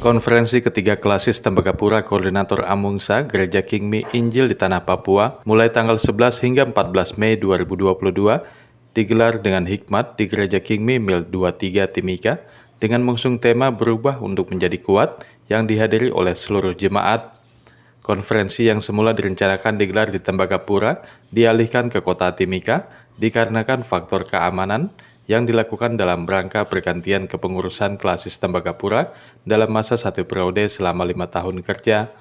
Konferensi ketiga Klasis Tembagapura Koordinator Amungsa Gereja King Mi Injil di Tanah Papua mulai tanggal 11 hingga 14 Mei 2022 digelar dengan hikmat di Gereja King Mi Mil 23 Timika dengan mengusung tema berubah untuk menjadi kuat yang dihadiri oleh seluruh jemaat. Konferensi yang semula direncanakan digelar di Tembagapura dialihkan ke kota Timika dikarenakan faktor keamanan yang dilakukan dalam rangka pergantian kepengurusan Klasis Tembagapura dalam masa satu periode selama 5 tahun kerja.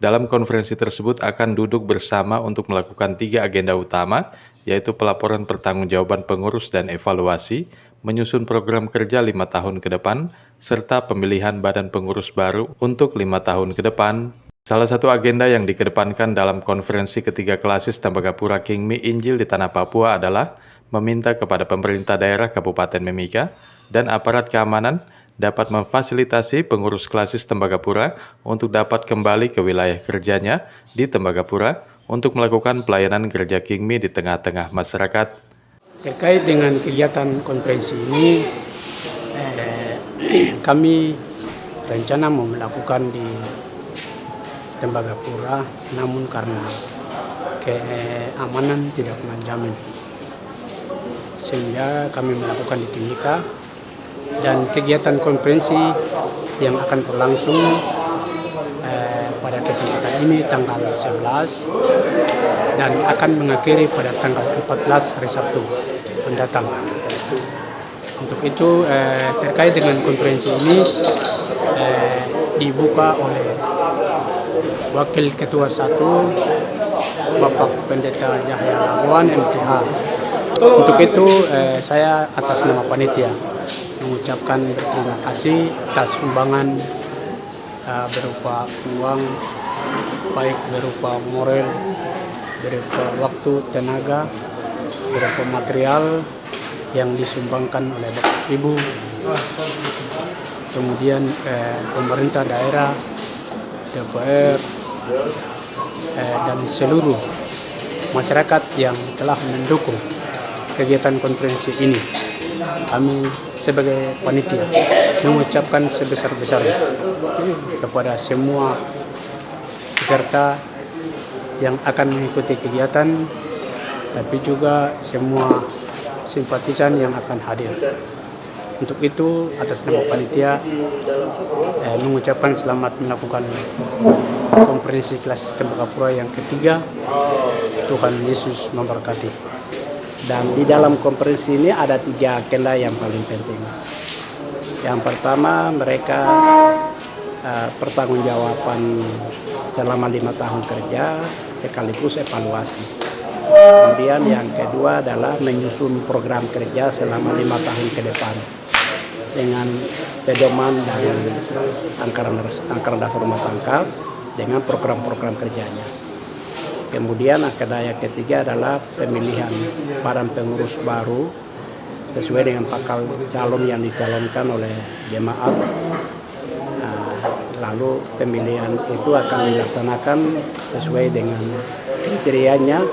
Dalam konferensi tersebut akan duduk bersama untuk melakukan 3 agenda utama, yaitu pelaporan pertanggungjawaban pengurus dan evaluasi, menyusun program kerja 5 tahun ke depan, serta pemilihan badan pengurus baru untuk 5 tahun ke depan. Salah satu agenda yang dikedepankan dalam konferensi ketiga Klasis Tembagapura King Mi Injil di Tanah Papua adalah meminta kepada pemerintah daerah Kabupaten Mimika dan aparat keamanan dapat memfasilitasi pengurus Klasis Tembagapura untuk dapat kembali ke wilayah kerjanya di Tembagapura untuk melakukan pelayanan gereja King Mi di tengah-tengah masyarakat. Terkait dengan kegiatan konferensi ini, kami rencana mau melakukan di Tembagapura, namun karena keamanan tidak menjamin, sehingga kami melakukan di Timika, dan kegiatan konferensi yang akan berlangsung pada kesempatan ini tanggal 11 dan akan mengakhiri pada tanggal 14 hari Sabtu mendatang. Untuk itu terkait dengan konferensi ini dibuka oleh Wakil Ketua 1 Bapak Pendeta Yahya Labuan MTH. Untuk itu saya atas nama panitia mengucapkan terima kasih atas sumbangan berupa uang, baik berupa moral, berupa waktu, tenaga, berupa material yang disumbangkan oleh Bapak Ibu, kemudian pemerintah daerah, DPR, dan seluruh masyarakat yang telah mendukung kegiatan konferensi ini. Kami sebagai panitia mengucapkan sebesar-besarnya kepada semua peserta yang akan mengikuti kegiatan, tapi juga semua simpatisan yang akan hadir. Untuk itu, atas nama panitia mengucapkan selamat melakukan konferensi Klasis Tembagapura yang ketiga. Tuhan Yesus memberkati. Dan di dalam konferensi ini ada 3 agenda yang paling penting. Yang pertama, mereka pertanggungjawaban selama 5 tahun kerja sekaligus evaluasi. Kemudian yang kedua adalah menyusun program kerja selama 5 tahun ke depan dengan pedoman dan anggaran dasar rumah tangga dengan program-program kerjanya. Kemudian agenda yang ketiga adalah pemilihan badan pengurus baru sesuai dengan bakal calon yang dicalonkan oleh jemaat. Lalu pemilihan itu akan dilaksanakan sesuai dengan kriterianya,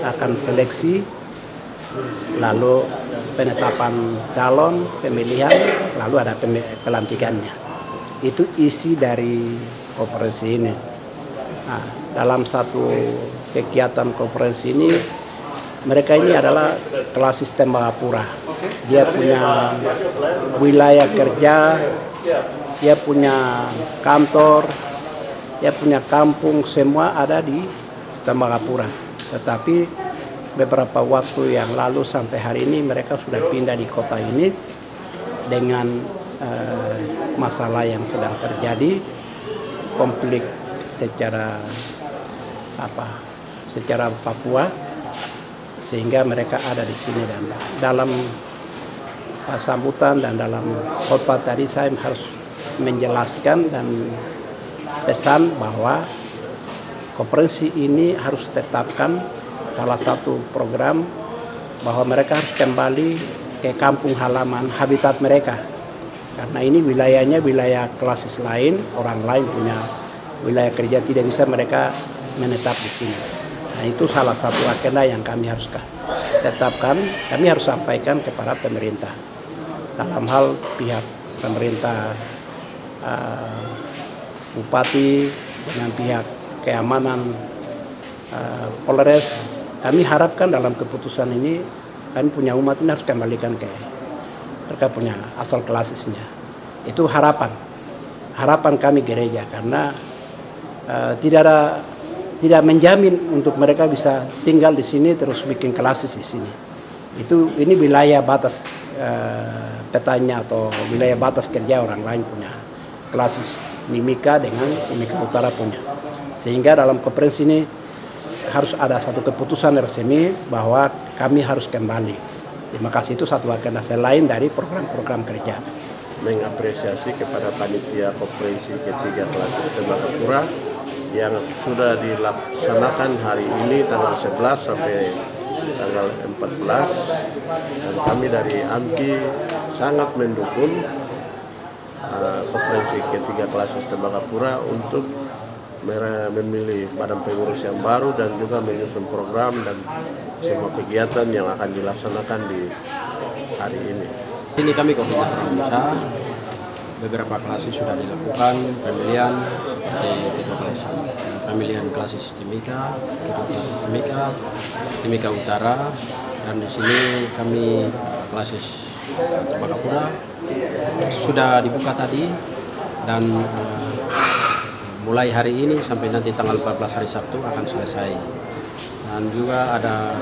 akan seleksi, lalu penetapan calon, pemilihan, lalu ada pelantikannya. Itu isi dari konferensi ini. Dalam satu kegiatan konferensi ini, mereka ini adalah Klasis Tembagapura. Dia punya wilayah kerja, dia punya kantor, dia punya kampung, semua ada di Tembagapura. Tetapi beberapa waktu yang lalu sampai hari ini mereka sudah pindah di kota ini dengan masalah yang sedang terjadi, konflik secara Papua, sehingga mereka ada di sini. Dan dalam sambutan dan dalam khotbah tadi saya harus menjelaskan dan pesan bahwa konferensi ini harus tetapkan salah satu program bahwa mereka harus kembali ke kampung halaman, habitat mereka, karena ini wilayahnya wilayah Klasis lain, orang lain punya wilayah kerja, tidak bisa mereka menetap di sini. Nah, itu salah satu agenda yang kami harus tetapkan, kami harus sampaikan kepada pemerintah. Dalam hal pihak pemerintah Bupati dengan pihak keamanan Polres. Kami harapkan dalam keputusan ini kami punya umat ini harus kembalikan ke mereka punya asal klasisnya. Itu harapan kami gereja, karena tidak menjamin untuk mereka bisa tinggal di sini terus bikin klasis di sini. Ini wilayah batas petanya atau wilayah batas kerja orang lain punya klasis Mimika dengan Mimika Utara punya. Sehingga dalam konferensi ini harus ada satu keputusan resmi bahwa kami harus kembali. Terima kasih, itu satu agenda selain dari program-program kerja. Mengapresiasi kepada panitia konferensi ketiga Klasis Tembagapura yang sudah dilaksanakan hari ini tanggal 11 sampai tanggal 14, dan kami dari AMKI sangat mendukung konferensi ketiga Klasis Tembagapura untuk memilih badan pengurus yang baru dan juga menyusun program dan semua kegiatan yang akan dilaksanakan di hari ini. Ini kami koordinator AMUSA, beberapa klasis sudah dilakukan pemilihan pemilihan klasis Timika, Timika Utara, dan di sini kami klasis Tembagapura sudah dibuka tadi, dan mulai hari ini sampai nanti tanggal 14 hari Sabtu akan selesai. Dan juga ada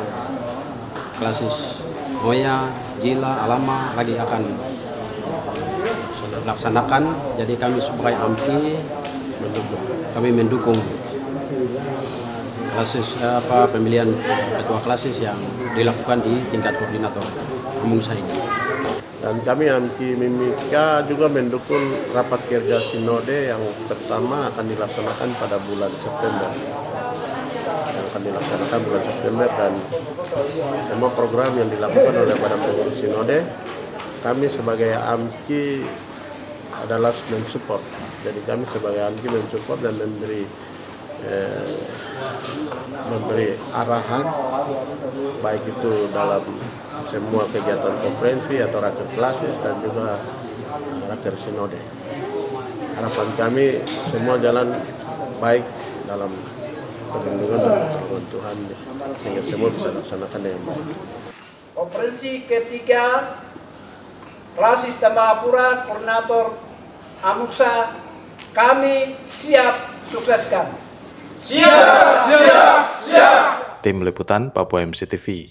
klasis Moya, Jila, Alama lagi akan laksanakan. Jadi kami sebagai AMKI mendukung klasis pemilihan ketua klasis yang dilakukan di tingkat koordinator AMUSA ini. Dan kami AMKI Mimika juga mendukung rapat kerja sinode yang pertama akan dilaksanakan pada bulan September. Dan semua program yang dilakukan oleh Badan Pengurus Sinode, kami sebagai AMKI adalah mensupport. Jadi kami sebagai AMKI mensupport dan memberi arahan, baik itu dalam semua kegiatan konferensi atau raker klasis dan juga raker sinode. Harapan kami semua jalan baik dalam perlindungan dan pertolongan Tuhan, sehingga semua bisa laksanakan dengan baik. Konferensi ketiga Klasis Tembagapura, koordinator AMUSA, kami siap sukseskan. Tim Liputan Papua MCTV.